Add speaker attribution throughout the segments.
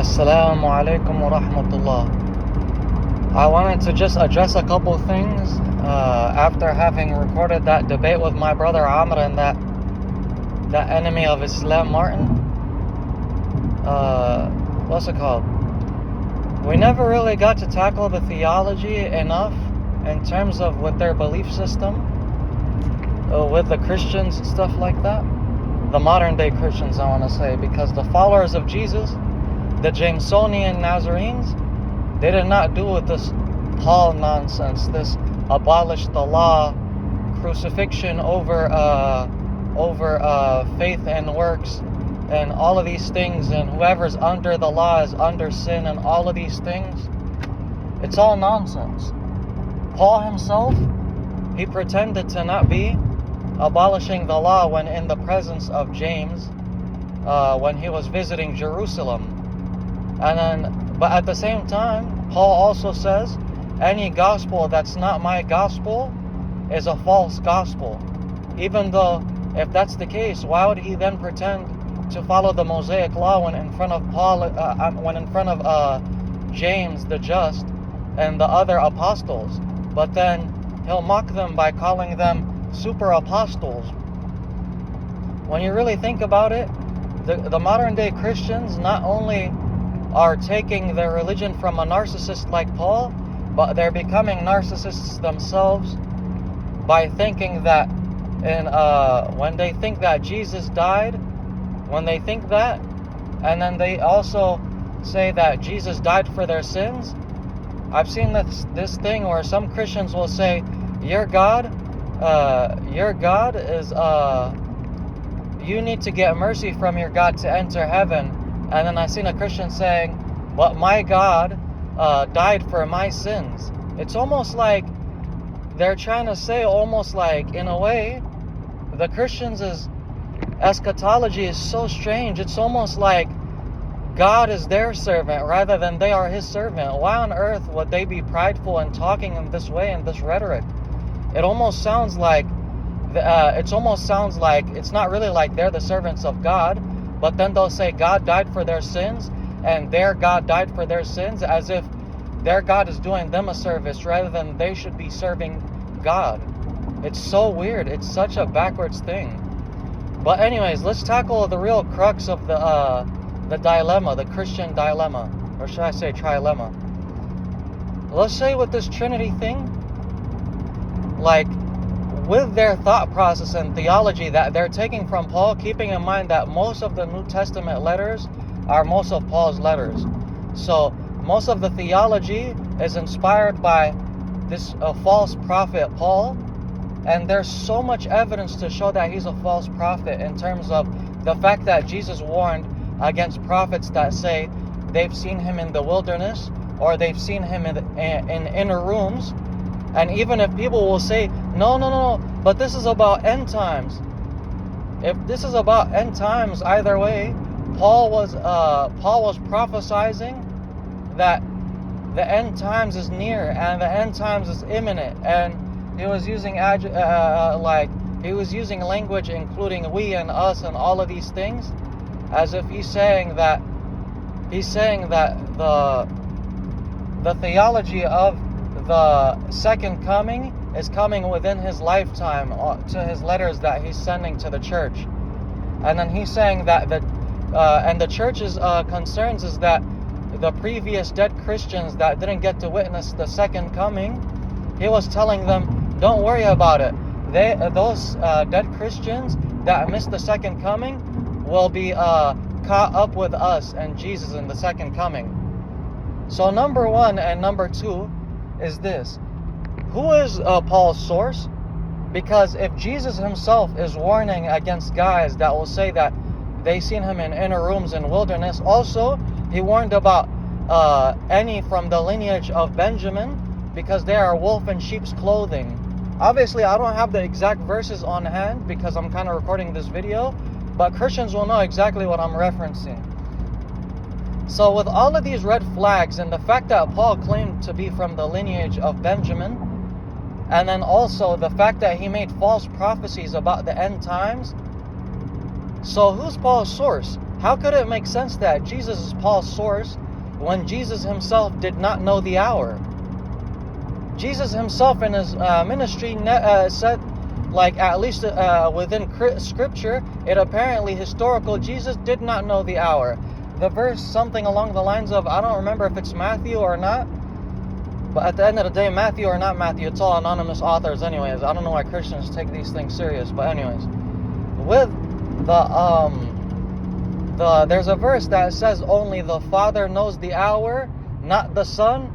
Speaker 1: Assalamu alaikum wa rahmatullah. I wanted to just address a couple things after having recorded that debate with my brother Amr and that enemy of Islam, Martin. What's it called? We never really got to tackle the theology enough in terms of with their belief system, with the Christians and stuff like that. The modern day Christians, I want to say, because the followers of Jesus, the Jamesonian Nazarenes, they did not do with this Paul nonsense, this abolish the law, crucifixion over faith and works, and all of these things, and whoever's under the law is under sin, and all of these things. It's all nonsense. Paul himself, he pretended to not be abolishing the law when in the presence of James, when he was visiting Jerusalem. But at the same time, Paul also says, any gospel that's not my gospel is a false gospel. Even though, if that's the case, why would he then pretend to follow the Mosaic law when in front of James the just and the other apostles? But then he'll mock them by calling them super apostles. When you really think about it, the modern day Christians not only are taking their religion from a narcissist like Paul, but they're becoming narcissists themselves by thinking that, when they think that Jesus died, when they think that, and then they also say that Jesus died for their sins. I've seen this thing where some Christians will say, your God is, you need to get mercy from your God to enter heaven. And then I seen a Christian saying, but my God died for my sins. It's almost like they're trying to say, almost like, in a way, the Christians' eschatology is so strange. It's almost like God is their servant rather than they are his servant. Why on earth would they be prideful and talking in this way, in this rhetoric? It almost sounds like it's not really like they're the servants of God, but then they'll say God died for their sins and their God died for their sins, as if their God is doing them a service rather than they should be serving God. It's so weird. It's such a backwards thing. But anyways, let's tackle the real crux of the dilemma, the Christian dilemma, or should I say trilemma. Let's say with this Trinity thing, like with their thought process and theology that they're taking from Paul, keeping in mind that most of the New Testament letters are most of Paul's letters. So most of the theology is inspired by this false prophet Paul, and there's so much evidence to show that he's a false prophet in terms of the fact that Jesus warned against prophets that say they've seen him in the wilderness or they've seen him in inner rooms. And even if people will say, no, but this is about end times. If this is about end times, either way, Paul was prophesizing that the end times is near and the end times is imminent, and he was using language including we and us and all of these things, as if he's saying that the theology of the second coming is coming within his lifetime to his letters that he's sending to the church. And then he's saying that and the church's concerns is that the previous dead Christians that didn't get to witness the second coming, he was telling them, don't worry about it. Those dead Christians that missed the second coming will be caught up with us and Jesus in the second coming. So number one and number two is this. Who is Paul's source? Because if Jesus himself is warning against guys that will say that they seen him in inner rooms in wilderness, also he warned about any from the lineage of Benjamin, because they are wolf in sheep's clothing. Obviously I don't have the exact verses on hand because I'm kind of recording this video, but Christians will know exactly what I'm referencing. So with all of these red flags and the fact that Paul claimed to be from the lineage of Benjamin, and then also the fact that he made false prophecies about the end times, so who's Paul's source? how could it make sense that Jesus is Paul's source when Jesus himself did not know the hour? Jesus himself in his ministry said, like, at least within scripture, it apparently historical, Jesus did not know the hour. The verse, something along the lines of, I don't remember if it's Matthew or not, but at the end of the day, Matthew or not Matthew, it's all anonymous authors anyways. I don't know why Christians take these things serious, but anyways, with there's a verse that says only the Father knows the hour, not the Son,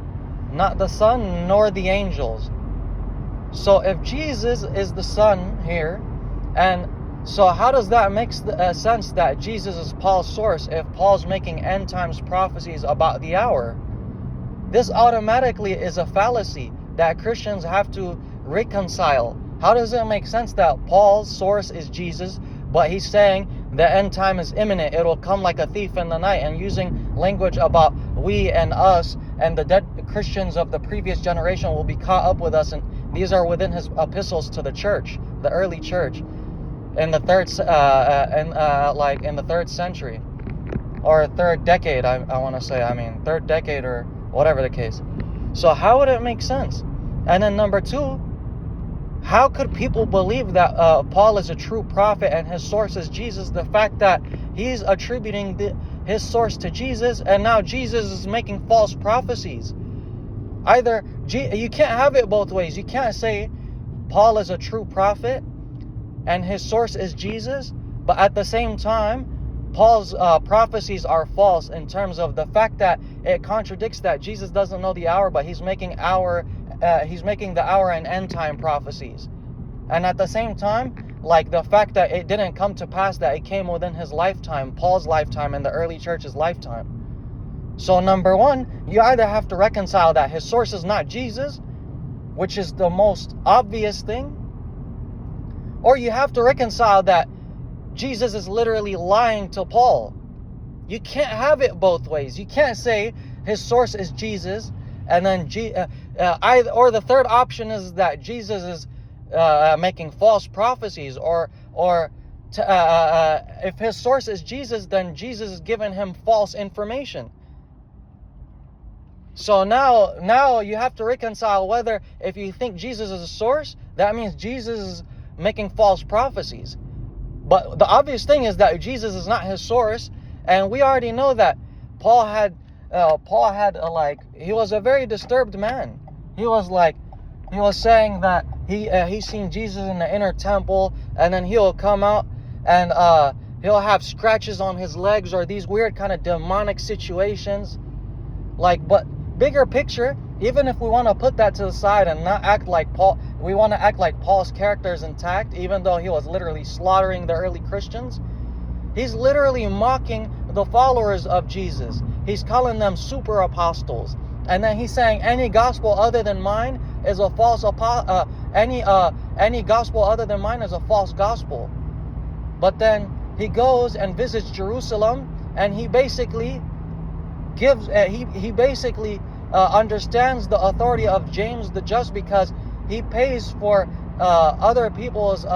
Speaker 1: nor the angels. So if Jesus is the Son here, and so how does that make sense that Jesus is Paul's source if Paul's making end times prophecies about the hour? This automatically is a fallacy that Christians have to reconcile. How does it make sense that Paul's source is Jesus, but he's saying the end time is imminent, it'll come like a thief in the night, and using language about we and us and the dead Christians of the previous generation will be caught up with us, and these are within his epistles to the church, the early church, in the third century or third decade. I want to say, third decade or whatever the case. So how would it make sense? And then number two, how could people believe that Paul is a true prophet and his source is Jesus? The fact that he's attributing his source to Jesus, and now Jesus is making false prophecies. Either you can't have it both ways. You can't say Paul is a true prophet and his source is Jesus, but at the same time, Paul's prophecies are false in terms of the fact that it contradicts that Jesus doesn't know the hour, but he's making the hour and end time prophecies. And at the same time, like the fact that it didn't come to pass, that it came within his lifetime, Paul's lifetime and the early church's lifetime. So number one, you either have to reconcile that his source is not Jesus, which is the most obvious thing, or you have to reconcile that Jesus is literally lying to Paul. You can't have it both ways. You can't say his source is Jesus, and then or the third option is that Jesus is making false prophecies, or if his source is Jesus, then Jesus is giving him false information. So now you have to reconcile whether, if you think Jesus is a source, that means Jesus is making false prophecies. But the obvious thing is that Jesus is not his source, and we already know that Paul had he was a very disturbed man. He was saying that he's seen Jesus in the inner temple, and then he'll come out and he'll have scratches on his legs, or these weird kind of demonic situations. But bigger picture, even if we want to put that to the side and not act like Paul, we want to act like Paul's character is intact, even though he was literally slaughtering the early Christians. He's literally mocking the followers of Jesus. He's calling them super apostles. And then he's saying any gospel other than mine is a false any gospel other than mine is a false gospel. But then he goes and visits Jerusalem, and he basically gives understands the authority of James the Just, because he pays for other people's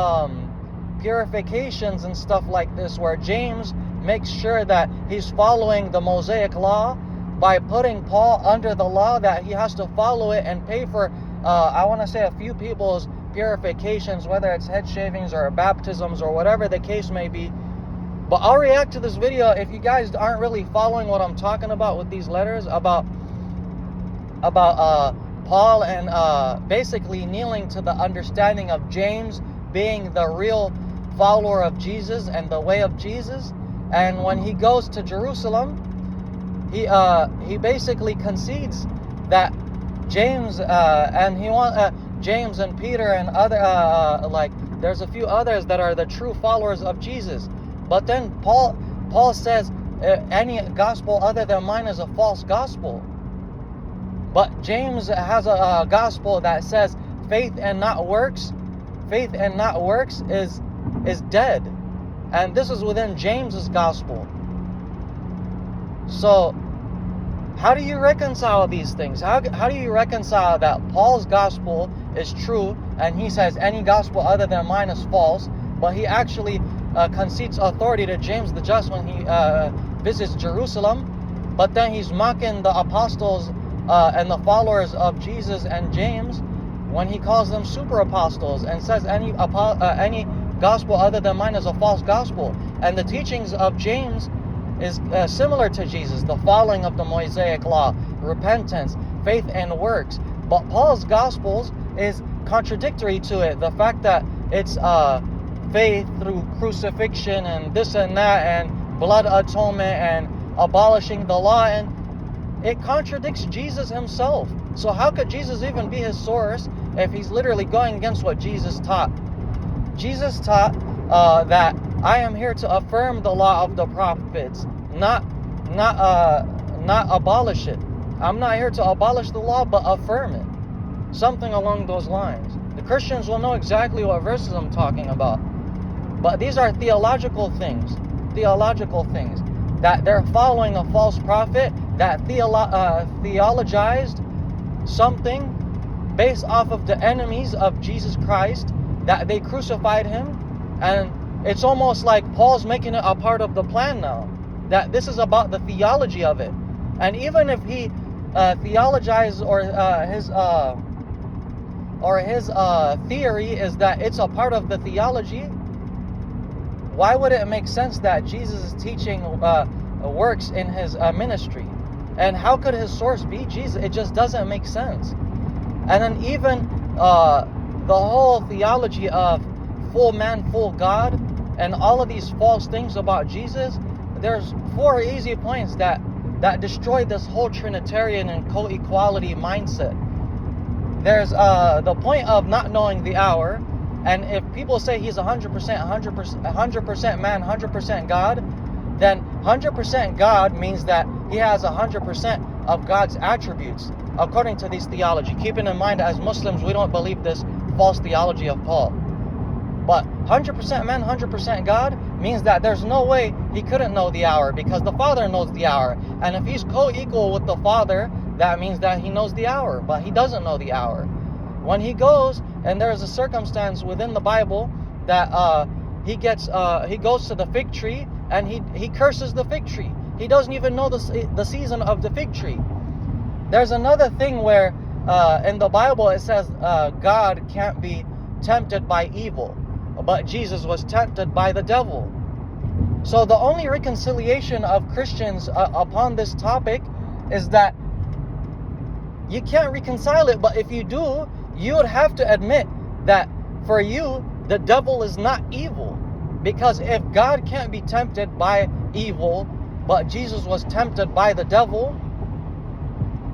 Speaker 1: purifications and stuff like this, where James makes sure that he's following the Mosaic law by putting Paul under the law, that he has to follow it and pay for I want to say a few people's purifications, whether it's head shavings or baptisms or whatever the case may be. But I'll react to this video if you guys aren't really following what I'm talking about with these letters about Paul and basically kneeling to the understanding of James being the real follower of Jesus and the way of Jesus. And when he goes to Jerusalem, he basically concedes that James James and Peter and other there's a few others that are the true followers of Jesus. But then Paul says any gospel other than mine is a false gospel. But James has a gospel that says faith and not works is dead. And this is within James's gospel. So how do you reconcile these things? How do you reconcile that Paul's gospel is true and he says any gospel other than mine is false, but he actually concedes authority to James the Just when he visits Jerusalem, but then he's mocking the apostles and the followers of Jesus and James when he calls them super apostles and says any gospel other than mine is a false gospel. And the teachings of James is similar to Jesus, the following of the Mosaic law, repentance, faith and works. But Paul's gospels is contradictory to it. The fact that it's faith through crucifixion and this and that and blood atonement and abolishing the law, and it contradicts Jesus himself. So how could Jesus even be his source if he's literally going against what Jesus taught? Jesus taught that I am here to affirm the law of the prophets, not abolish it. I'm not here to abolish the law, but affirm it. Something along those lines. The Christians will know exactly what verses I'm talking about. But these are theological things. That they're following a false prophet that theologized something based off of the enemies of Jesus Christ, that they crucified him. And it's almost like Paul's making it a part of the plan now, that this is about the theology of it. And even if he theologized or his theory is that it's a part of the theology, why would it make sense that Jesus is teaching works in his ministry? And how could his source be Jesus? It just doesn't make sense. And then even the whole theology of full man, full God, and all of these false things about Jesus, there's 4 easy points that destroy this whole Trinitarian and co-equality mindset. There's the point of not knowing the hour. And if people say he's 100% man, 100% God, then 100% God means that he has 100% of God's attributes, according to this theology. Keeping in mind, as Muslims, we don't believe this false theology of Paul. But 100% man, 100% God means that there's no way he couldn't know the hour, because the Father knows the hour. And if he's co-equal with the Father, that means that he knows the hour, but he doesn't know the hour. When he goes, and there's a circumstance within the Bible that he goes to the fig tree and he curses the fig tree. He doesn't even know the season of the fig tree. There's another thing where in the Bible it says God can't be tempted by evil, but Jesus was tempted by the devil. So the only reconciliation of Christians upon this topic is that you can't reconcile it, but if you do, you would have to admit that for you, the devil is not evil. Because if God can't be tempted by evil, but Jesus was tempted by the devil,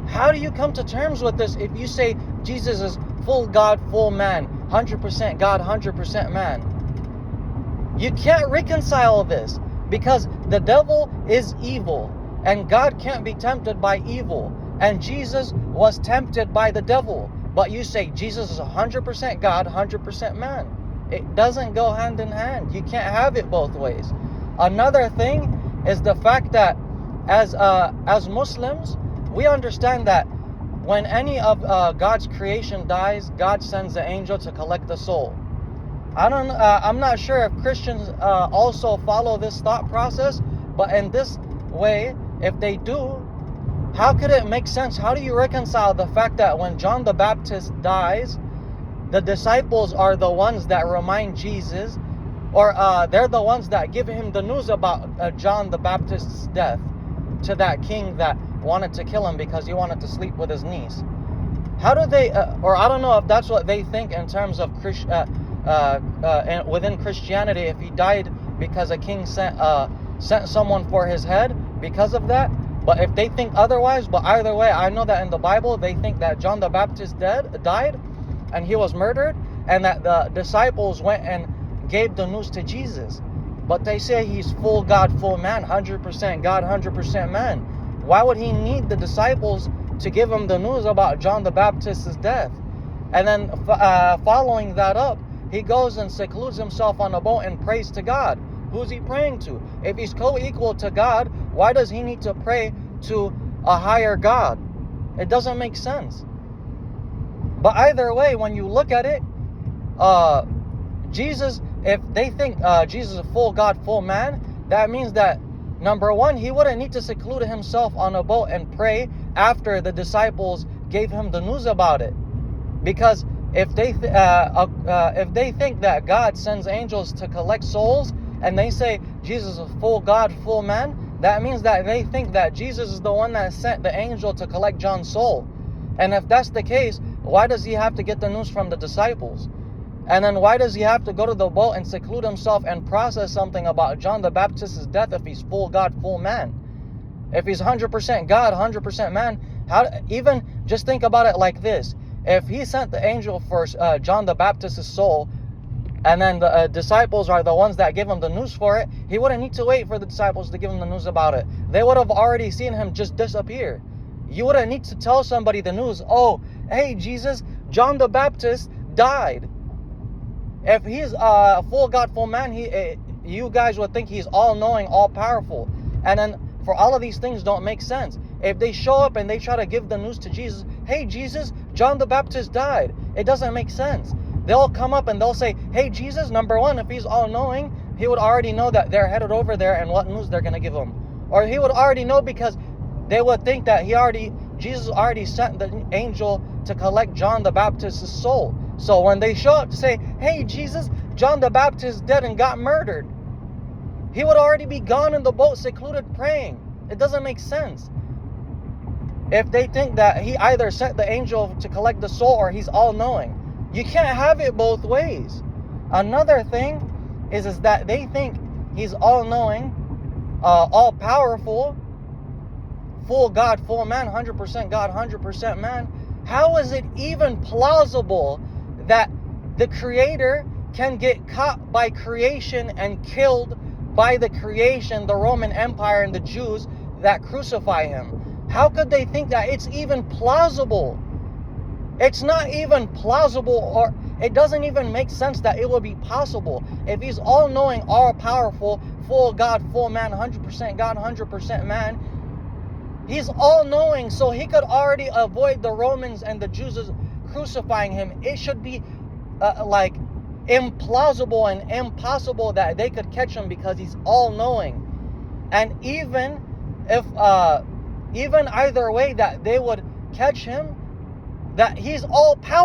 Speaker 1: how do you come to terms with this if you say Jesus is full God, full man, 100% God, 100% man? You can't reconcile this, because the devil is evil, and God can't be tempted by evil, and Jesus was tempted by the devil. But you say Jesus is 100% God, 100% man. It doesn't go hand in hand. You can't have it both ways. Another thing is the fact that as Muslims, we understand that when any of God's creation dies, God sends an angel to collect the soul. I'm not sure if Christians also follow this thought process, but in this way, if they do, how could it make sense? How do you reconcile the fact that when John the Baptist dies, the disciples are the ones that remind Jesus, or they're the ones that give him the news about John the Baptist's death to that king that wanted to kill him because he wanted to sleep with his niece? How do they, or I don't know if that's what they think in terms of within Christianity, if he died because a king sent someone for his head because of that. But if they think otherwise, but either way, I know that in the Bible, they think that John the Baptist died and he was murdered, and that the disciples went and gave the news to Jesus. But they say he's full God, full man, 100% God, 100% man. Why would he need the disciples to give him the news about John the Baptist's death? And then following that up, he goes and secludes himself on a boat and prays to God. Who's he praying to? If he's co-equal to God, why does he need to pray to a higher God? It doesn't make sense. But either way, when you look at it, Jesus if they think Jesus is full God, full man, that means that, number one, he wouldn't need to seclude himself on a boat and pray after the disciples gave him the news about it. Because if they think that God sends angels to collect souls, and they say Jesus is full God, full man, that means that they think that Jesus is the one that sent the angel to collect John's soul. And if that's the case, why does he have to get the news from the disciples? And then why does he have to go to the boat and seclude himself and process something about John the Baptist's death if he's full God, full man? If he's 100% God, 100% man, even just think about it like this. If he sent the angel for John the Baptist's soul, and then the disciples are the ones that give him the news for it, he wouldn't need to wait for the disciples to give him the news about it. They would have already seen him just disappear. You wouldn't need to tell somebody the news. Oh, hey, Jesus, John the Baptist died. If he's full God, full man, you guys would think he's all-knowing, all-powerful. And then for all of these things don't make sense. If they show up and they try to give the news to Jesus, hey, Jesus, John the Baptist died, it doesn't make sense. They'll come up and they'll say, hey, Jesus, number one, if he's all-knowing, he would already know that they're headed over there and what news they're going to give him. Or he would already know, because they would think that Jesus already sent the angel to collect John the Baptist's soul. So when they show up to say, hey, Jesus, John the Baptist dead and got murdered, he would already be gone in the boat, secluded, praying. It doesn't make sense. If they think that he either sent the angel to collect the soul or he's all-knowing. You can't have it both ways. Another thing is that they think he's all-knowing, all-powerful, full God, full man, 100% God, 100% man. How is it even plausible that the Creator can get caught by creation and killed by the creation, the Roman Empire and the Jews that crucify him? How could they think that it's even plausible? It's not even plausible, or it doesn't even make sense that it would be possible. If he's all-knowing, all-powerful, full God, full man, 100% God, 100% man, he's all-knowing, so he could already avoid the Romans and the Jews crucifying him. It should be like implausible and impossible that they could catch him, because he's all-knowing. And even if even either way that they would catch him, that he's all powerful.